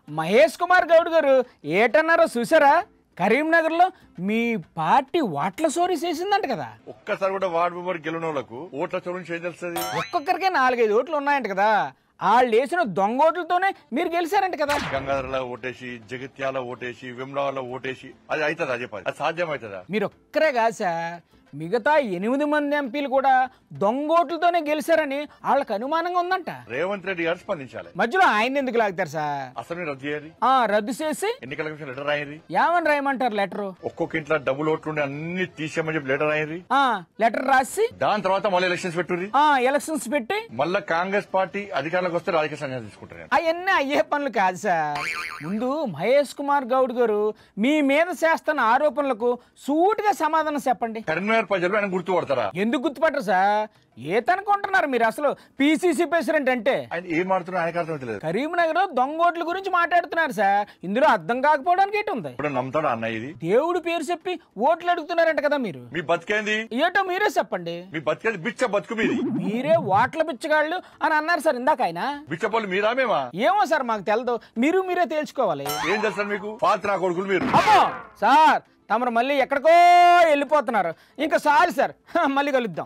మహేష్ కుమార్ గౌడ్ గారు ఏటన్నారో చూసారా? కరీంనగర్లో మీ పార్టీ ఓట్ల చోరీ చేసిందంట కదా. ఒక్కసారి కూడా వార్డు మెంబర్ గెలిచిన వాళ్ళకు ఓట్ల చోరీ ఏం తెలుస్తుంది? ఒక్కొక్కరికే 4-5 ఓట్లు ఉన్నాయంట కదా. వాళ్ళు వేసిన దొంగ ఓట్లతోనే మీరు గెలిచారంట కదా. గంగాధరలో ఓటేసి, జగిత్యాల ఓటేసి, విమ్లాలో ఓటేసి అది అవుతుందా చెప్పాలి? అది సాధ్యం అవుతుందా? మీరు ఒక్కరే కాదు సార్, మిగతా 8 మంది ఎంపీలు కూడా దొంగోట్లతోనే గెలిచారని వాళ్ళకి అనుమానంగా ఉందంట. రేవంత్ రెడ్డి గారు స్పందించాలి. మధ్యలో ఆయన ఎందుకు లాగుతారు సార్? అసెంబ్లీ రద్దు చేయాలి. రద్దు చేసి ఎన్నికల కమిషన్ లెటర్ రాయండి. ఏమని రాయమంటారు లెటర్? ఒక్కొక్క ఇంట్లో డబుల్ ఓట్లుండి అన్ని తీసేయమని చెప్పి లెటర్ రాయండి. లెటర్ రాసి దాని తర్వాత మళ్ళీ ఎలక్షన్స్ పెట్టుర్రి. ఎలక్షన్స్ పెట్టి మళ్ళా కాంగ్రెస్ పార్టీ అధికారంలోకి వస్తే రాజకీయ సన్యాసం తీసుకుంటారు. అవన్నీ అయ్యే పనులు కాదు సార్. ముందు మహేష్ కుమార్ గౌడ్ గారు మీ మీద చేస్తున్న ఆరోపణలకు సూటిగా సమాధానం చెప్పండి. కరీంనగర్ ప్రజలు ఆయన గుర్తుపడతారా? ఎందుకు గుర్తుపట్టరు సార్? ఏ తనుకుంటున్నారు మీరు? అసలు పిసిసి ప్రెసిడెంట్ అంటే ఆయన ఏం మాడుతున్నారు ఆయనకు అర్థం. కరీంనగర్ దొంగోట్ల గురించి మాట్లాడుతున్నారు సార్. ఇందులో అర్థం కాకపోవడానికి ఏంటి ఉంది? ఇప్పుడు నమ్ముతాడు అన్న ఇది? దేవుడు పేరు చెప్పి ఓట్లు అడుగుతున్నారంట కదా మీరు. మీ బతికేంది? ఏటో మీరే చెప్పండి. మీ బతికేది బిచ్చ బతుకు మీది. మీరే ఓట్ల బిచ్చగాళ్ళు అని అన్నారు సార్ ఇందాక ఆయన. బిచ్చపోలు మీరా మేమా? ఏమో సార్ మాకు తెలదు, మీరే తేల్చుకోవాలి. ఏం తెలుసా మీకు? పాత్ర కొడుకులు మీరు. అమ్మో సార్, తమరు మళ్ళీ ఎక్కడికో వెళ్ళిపోతున్నారు. ఇంకా సారీ సార్, మళ్ళీ కలుద్దాం.